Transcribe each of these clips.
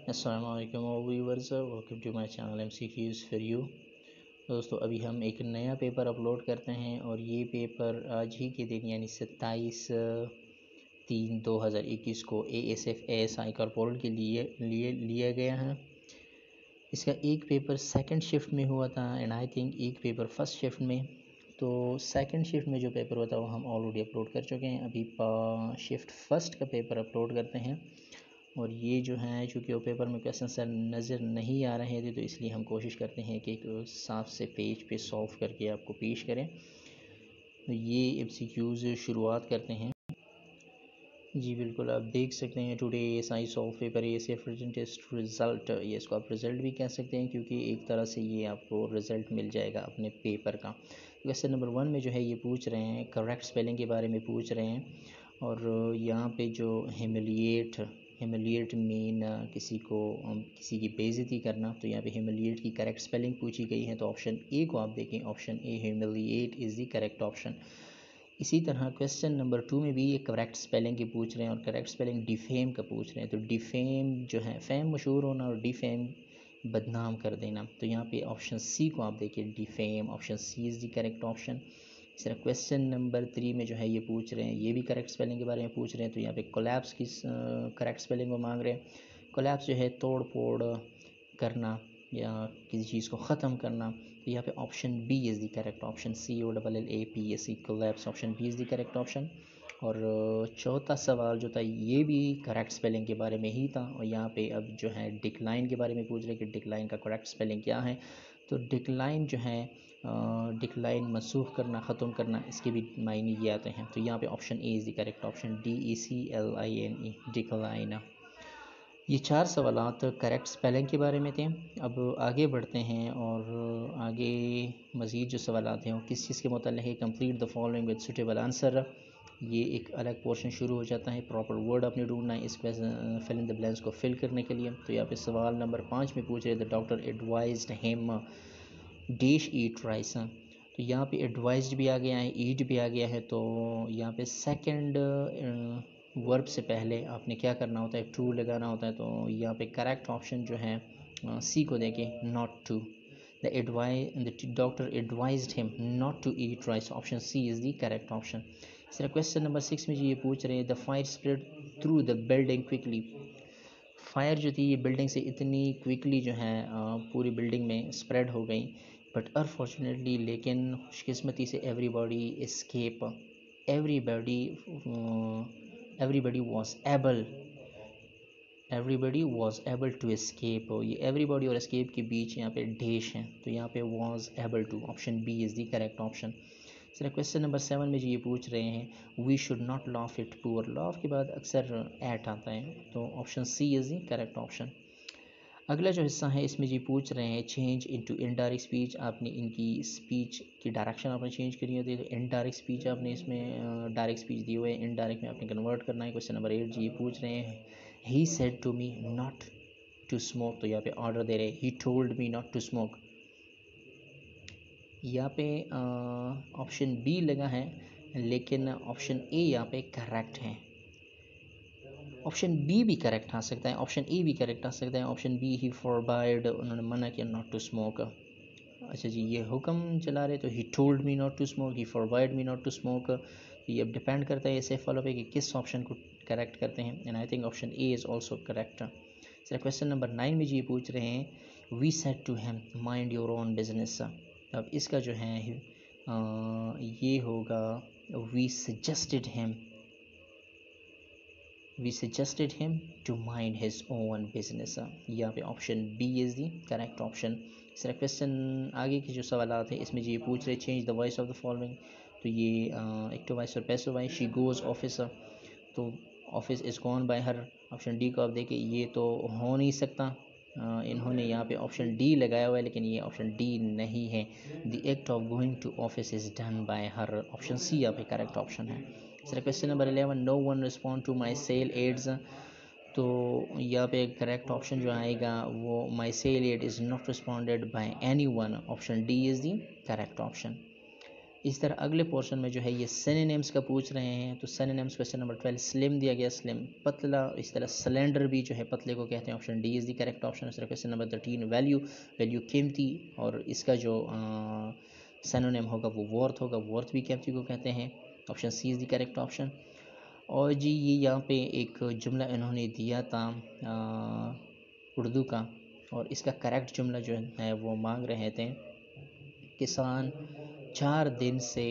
अस्सलाम वालेकुम viewers, welcome to my channel MCQs for you. दोस्तों, अभी हम एक नया पेपर अपलोड करते हैं और ये पेपर आज ही के दिन यानी 27/3/2021 को ASF ASI कॉर्पोरेट के लिए लिया गया है। इसका एक पेपर सेकंड शिफ्ट में हुआ था एंड आई थिंक एक पेपर फर्स्ट शिफ्ट में। तो सेकंड शिफ्ट में जो पेपर हुआ था वो हम ऑलरेडी अपलोड कर चुके हैं। अभी शिफ्ट फर्स्ट का पेपर अपलोड करते हैं और ये जो है चूँकि वो पेपर में क्वेश्चन सर नज़र नहीं आ रहे थे तो इसलिए हम कोशिश करते हैं कि एक साफ से पेज पे सॉल्व करके आपको पेश करें। तो ये MCQs शुरुआत करते हैं। जी बिल्कुल, आप देख सकते हैं today ASI solve paper ASF written test result, ये इसको आप रिज़ल्ट भी कह सकते हैं क्योंकि एक तरह से ये आपको रिज़ल्ट मिल जाएगा अपने पेपर का। क्वेश्चन नंबर 1 में जो है ये पूछ रहे हैं, करेक्ट स्पेलिंग के बारे में पूछ रहे हैं और यहाँ पे जो ह्यूमिलिएट मीन किसी की बेइज्जती करना, तो यहाँ पे ह्यूमिलिएट की करेक्ट स्पेलिंग पूछी गई है। तो ऑप्शन ए को आप देखें, option A humiliate is the correct option. इसी तरह क्वेश्चन नंबर 2 में भी ये करेक्ट स्पेलिंग की पूछ रहे हैं और करेक्ट स्पेलिंग डिफेम का पूछ रहे हैं। तो डिफेम जो है फेम मशहूर होना और डिफेम बदनाम कर देना। तो यहाँ पे ऑप्शन सी को आप देखिए, defame, option C is the correct option. इस तरह क्वेश्चन नंबर 3 में जो है ये पूछ रहे हैं, ये भी करेक्ट स्पेलिंग के बारे में पूछ रहे हैं। तो यहाँ पे कोलैप्स की करेक्ट स्पेलिंग को मांग रहे हैं। कोलैप्स जो है तोड़ फोड़ करना या किसी चीज़ को ख़त्म करना। तो यहाँ पे option B is the correct option, COLLAPS collapse, option B is the correct option. और चौथा सवाल जो था ये भी करेक्ट स्पेलिंग के बारे में ही था और यहाँ पे अब जो है डिक्लाइन के बारे में पूछ रहे हैं कि डिक्लाइन का करेक्ट स्पेलिंग क्या है। तो डिक्लाइन जो है डिक्लाइन मनसूख करना, ख़त्म करना, इसके भी मायने ये आते हैं। तो यहाँ पे option A is the correct option, DECLINE decline. ये 4 सवालात करेक्ट स्पेलिंग के बारे में थे। अब आगे बढ़ते हैं और आगे मज़ीद जो सवालात हैं वो किस चीज़ के मुताल्लिक़ है। Complete the following with suitable answer, ये एक अलग पोर्शन शुरू हो जाता है। प्रॉपर वर्ड आपने ढूंढना है इस फिल इन द ब्लैंक्स को फिल करने के लिए। तो यहाँ पे सवाल नंबर 5 में पूछ रहे थे, the doctor advised him dash eat rice. तो यहाँ पे एडवाइज्ड भी आ गया है, ईट भी आ गया है। तो यहाँ पे सेकंड वर्ब से पहले आपने क्या करना होता है, टू लगाना होता है। तो यहाँ पे करेक्ट ऑप्शन जो है सी को देखें, not to. The doctor advised him not to eat rice, option C is the correct option. इस तरह क्वेश्चन नंबर 6 में जी ये पूछ रहे हैं, the fire spread through the building quickly. Fire जो थी ये बिल्डिंग से इतनी क्विकली जो है पूरी बिल्डिंग में स्प्रेड हो गई, बट अनफॉर्चुनेटली, लेकिन खुशकिस्मती से everybody escape, everybody everybody was able everybody was able to escape. ये एवरीबॉडी और एस्केप के बीच यहाँ पे डैश है। तो यहाँ पे was able to, option B is the correct option. Sir question number 7 में जी ये पूछ रहे हैं, we should not laugh it poor. Laugh के बाद अक्सर एट आता है, तो option C is the correct option. अगला जो हिस्सा है इसमें जी पूछ रहे हैं, चेंज इनटू इनडायरेक्ट स्पीच। आपने इनकी स्पीच की डायरेक्शन आपने चेंज करनी होती है। तो इनडायरेक्ट स्पीच आपने इसमें डायरेक्ट स्पीच दी हुई है, इनडायरेक्ट में आपने कन्वर्ट करना है। क्वेश्चन नंबर 8 जी ये पूछ रहे हैं, he said to me not to smoke. तो यहाँ पे ऑर्डर दे रहे हैं, he told me not to smoke. यहाँ पे ऑप्शन बी लगा है, लेकिन ऑप्शन ए यहाँ पे करेक्ट है। ऑप्शन बी भी करेक्ट आ सकता है, ऑप्शन ए भी करेक्ट आ सकता है। ऑप्शन बी, ही फॉरबाइड, उन्होंने मना किया नॉट टू स्मोक। अच्छा जी, ये हुक्म चला रहे, तो he told me not to smoke, he forbade me not to smoke. ये अब डिपेंड करता है ऐसे फॉलो पे कि किस ऑप्शन को करेक्ट करते हैं। And I think option A is also correct. Sir question number 9 में जी पूछ रहे हैं, we said to him mind your own business. अब इसका जो है ये होगा, we suggested him to mind his own business. यहाँ पे option B is the correct option. Sir question आगे के जो सवाल हैं इसमें जी ये पूछ रहे, change the voice of the following. तो ये एक्टिव वॉइस और passive voice, she goes office, तो office is gone by her. Option D को आप देखिए, ये तो हो नहीं सकता। इन्होंने यहाँ पे ऑप्शन डी लगाया हुआ है, लेकिन ये ऑप्शन डी नहीं है। The act of going to office is done by her, option C यहाँ पे करेक्ट ऑप्शन है। Sir question number 11, no one respond to my sale ads. तो यहाँ पे करेक्ट ऑप्शन जो आएगा वो, my sale ad is not responded by any one, option D is the correct option. इस तरह अगले पोर्शन में जो है ये सिनोनिम्स का पूछ रहे हैं। तो सिनोनिम्स क्वेश्चन नंबर 12 स्लिम दिया गया, स्लिम पतला, इस तरह सिलेंडर भी जो है पतले को कहते हैं, option D is the correct option. इस तरह क्वेश्चन नंबर 13 वैल्यू, वैल्यू कीमती, और इसका जो सिनोनिम होगा वो वर्थ होगा, वर्थ भी कीमती को कहते हैं, option C is the correct option. और जी ये यहाँ पे एक जुमला इन्होंने दिया था उर्दू का, और इसका करेक्ट जुमला जो है वो मांग रहे थे, किसान 4 दिन से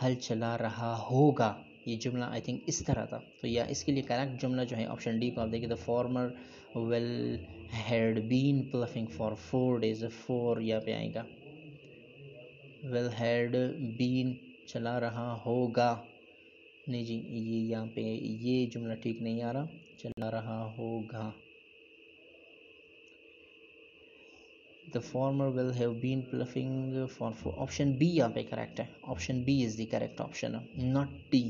हल चला रहा होगा। ये जुमला आई थिंक इस तरह था। तो या इसके लिए करेक्ट जुमला जो है ऑप्शन डी को आप देखिए, the farmer will had been ploughing for 4 days, 4 यहाँ पे आएगा, विल हैड बीन चला रहा होगा, नहीं जी ये यहाँ पे ये जुमला ठीक नहीं आ रहा, चला रहा होगा, the farmer will have been ploughing for 4, option B यहाँ पे करेक्ट है, option B is the correct option, not D.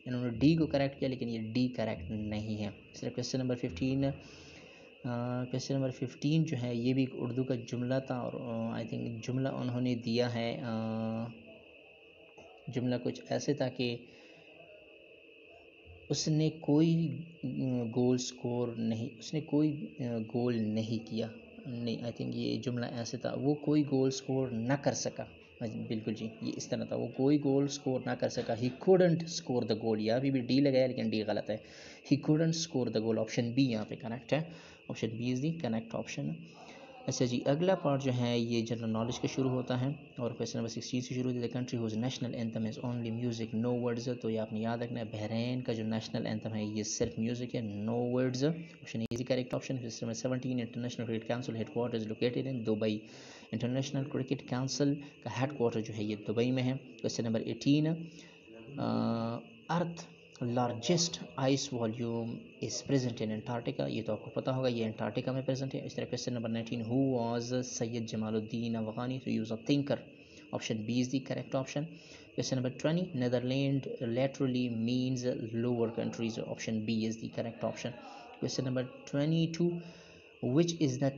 इन्होंने डी को करेक्ट किया लेकिन ये डी करेक्ट नहीं है। इसलिए क्वेश्चन नंबर 15, क्वेश्चन नंबर 15 जो है ये भी उर्दू का जुमला था, और आई थिंक जुमला उन्होंने दिया है, जुमला कुछ ऐसे था कि उसने कोई गोल स्कोर नहीं, उसने कोई गोल नहीं किया, नहीं आई थिंक ये जुमला ऐसे था, वो कोई गोल स्कोर ना कर सका, बिल्कुल जी ये इस तरह था, वो कोई गोल स्कोर ना कर सका, ही couldn't स्कोर द गोल, यहाँ भी डी लगाया लेकिन डी गलत है, he couldn't score the goal, option B यहाँ पे करेक्ट है, option B is the correct option. अच्छा जी अगला पार्ट जो है ये जनरल नॉलेज का शुरू होता है, और क्वेश्चन नंबर 16 से शुरू होता है, the country whose national anthem is only music no words. तो ये आपने याद रखना है, बहरीन का जो नेशनल एंथम है ये सिर्फ म्यूजिक है, no words, option is correct option. Question number 17 International Cricket Council headquarter is located in Dubai, International Cricket Council का हेडक्वार्टर जो है ये दुबई में है। Question number 18 earth largest ice volume is present in Antarctica, ये तो आपको पता होगा ये अंटार्कटिका में प्रेजेंट है। इस तरह question number 19 who was Syed Jamaluddin Afghani, तो use of thinker, option B is the correct option. Question number 20 Netherland laterally means lower countries, option B is the correct option. Question number 22 which is the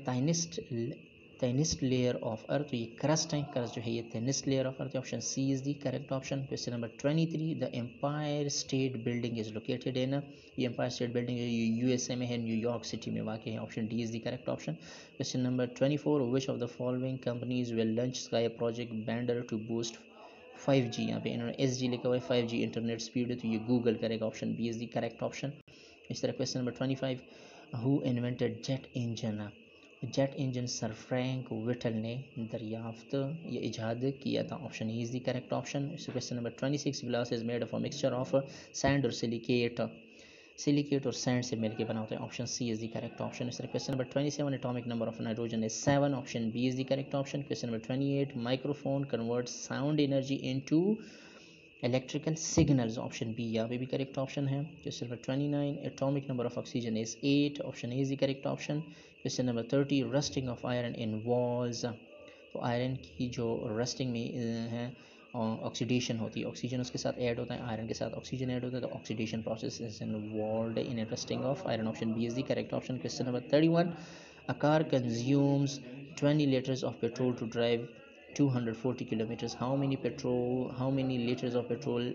thinnest layer of earth, तो ये crust है, crust जो है ये thinnest layer of earth, option C is the correct option. Question number 23 the Empire State Building is located in, ये Empire State building USA में है, New York city में वाक़ है, option D is the correct option. Question number 24 which of the following companies will launch sky project bender to boost 5G, यहाँ पे इन्होंने SG लिखा हुआ है, 5G इंटरनेट स्पीड है, तो ये गूगल करेगा, option B is the correct option. इस तरह question number 25 who invented jet engine, jet engine sir Frank Whittle ने दरियाफ्त या इजाद किया था, option E is the correct option. Question number 26 glass is made of a mixture of sand और silicate, silicate और सैंड से मिलकर बना होता है, option C is the correct option. इस तरह question number 27 atomic number of nitrogen is 7, option B is the correct option. Question number 28 microphone convert sound energy into electrical signals, option B यहाँ पे भी करेक्ट ऑप्शन है। Question number 29 atomic number of oxygen is 8, option A is the correct option. Question number 30 rusting of iron involves, तो iron की जो rusting में है oxidation होती है, ऑक्सीजन उसके साथ ऐड होता है, आयरन के साथ ऑक्सीजन ऐड होता है, तो oxidation process is involved in rusting of iron, option B is the correct option. Question number 31 a car consumes 20 liters of petrol to drive 240 kilometers, how many liters of petrol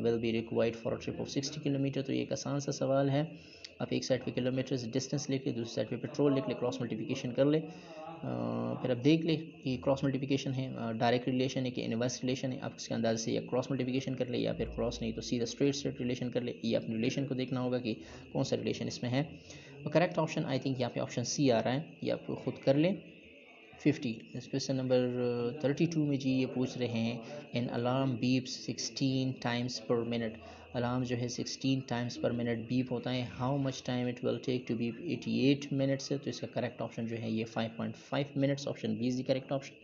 will be required for a trip of 60 kilometer। तो ये एक आसान सा सवाल है, आप एक side पे किलोमीटर्स डिस्टेंस लिख ले, दूसरी साइड पे पेट्रोल लिख ले, क्रॉस मल्टीप्लिकेशन कर ले, फिर आप देख ले कि क्रॉस मल्टीप्लिकेशन है डायरेक्ट रिलेशन है कि इनवर्स रिलेशन है, आप इसके अंदाज से या क्रॉस मल्टीप्लिकेशन कर ले या फिर क्रॉस नहीं तो सीधा स्ट्रेट रिलेशन कर ले, ये अपने रिलेशन को देखना होगा कि कौन सा रिलेशन इसमें है। तो करेक्ट ऑप्शन आई थिंक यहाँ पे ऑप्शन सी आ रहा है, ये आप खुद कर लें। 50 क्वेश्चन नंबर 32 में जी ये पूछ रहे हैं an alarm beeps 16 times per minute, alarm जो है 16 टाइम्स पर मिनट बीप होता है, how much time it will take to beep 88 minutes, तो इसका करेक्ट ऑप्शन जो है ये 5.5 minutes, option B is the correct option,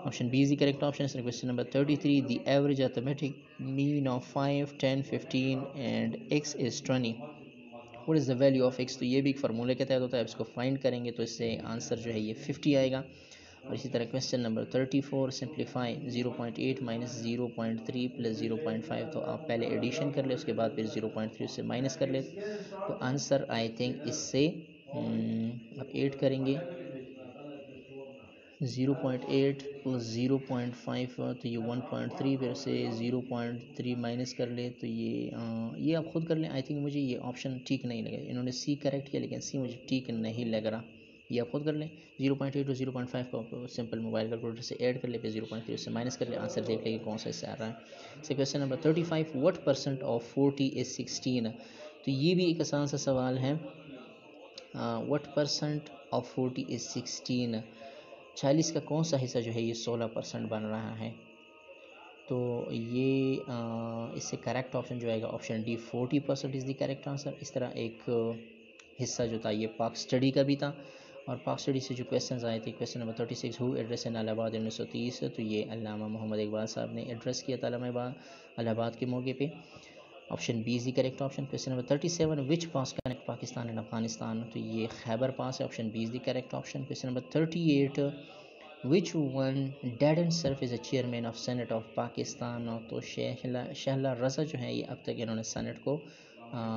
option B is the correct option. Question number 33 the average arithmetic mean of 5, 10, 15 and x is 20, what is the value of x, तो ये भी एक फार्मूले के तहत होता है, इसको फाइंड करेंगे तो इससे आंसर जो है ये 50 आएगा। और इसी तरह question number 34 simplify 0.8 minus 0.3 plus 0.5, तो आप पहले एडिशन कर ले उसके बाद फिर 0.3 से माइनस कर ले, तो आंसर आई थिंक इससे आप 8 करेंगे 0.8 प्लस 0.5 तो ये 1.3, फिर से 0.3 माइनस कर ले तो ये आप खुद कर लें। आई थिंक मुझे ये ऑप्शन ठीक नहीं लगा, इन्होंने सी करेक्ट किया लेकिन सी मुझे ठीक नहीं लग रहा। ये आप खुद कर लें। 0.8 और 0.5 को सिंपल मोबाइल कैलकुलेटर से ऐड कर ले, फिर 0.3 से माइनस कर ले, आंसर देख लेंगे कौन सा इससे आ रहा है। से question number 35, what percent of 40 is 16। तो ये भी एक आसान सा सवाल है। व्हाट परसेंट ऑफ 40 इज 16, 40 का कौन सा हिस्सा जो है ये 16% बन रहा है। तो ये इससे करेक्ट ऑप्शन जो आएगा option D 40% is the correct answer. इस तरह एक हिस्सा जो था ये पाक स्टडी का भी था, और पाक स्टडी से जो क्वेश्चंस आए थे, question number 36, who address in Allahabad 1930, तो ये अल्लामा मोहम्मद इकबाल साहब ने एड्रेस किया था इलाहाबाद के मौके पे। Option B is the correct option. Question number 37, which pass connect Pakistan and Afghanistan, तो ये खैबर पास है, option B is the correct option. Question number 38, which one dead end surf is a chairman of senate of Pakistan, तो शहला रज़ा जो है ये अब तक इन्होंने सेनेट को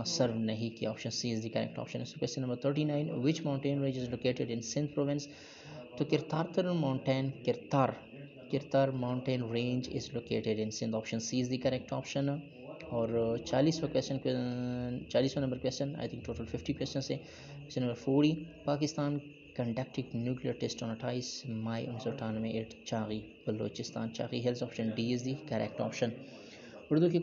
सर्व नहीं किया, option C is the correct option. Question number 39, which mountain range is located in Sindh province, तो Kirthar mountain range is located in Sindh, option C is the correct option. और 40वां number question, I think total 50 question है। Question number 40, Pakistan conducting nuclear test on 28 May 1998 at Chagai Balochistan, Chagai hills, option D is the correct option. Urdu की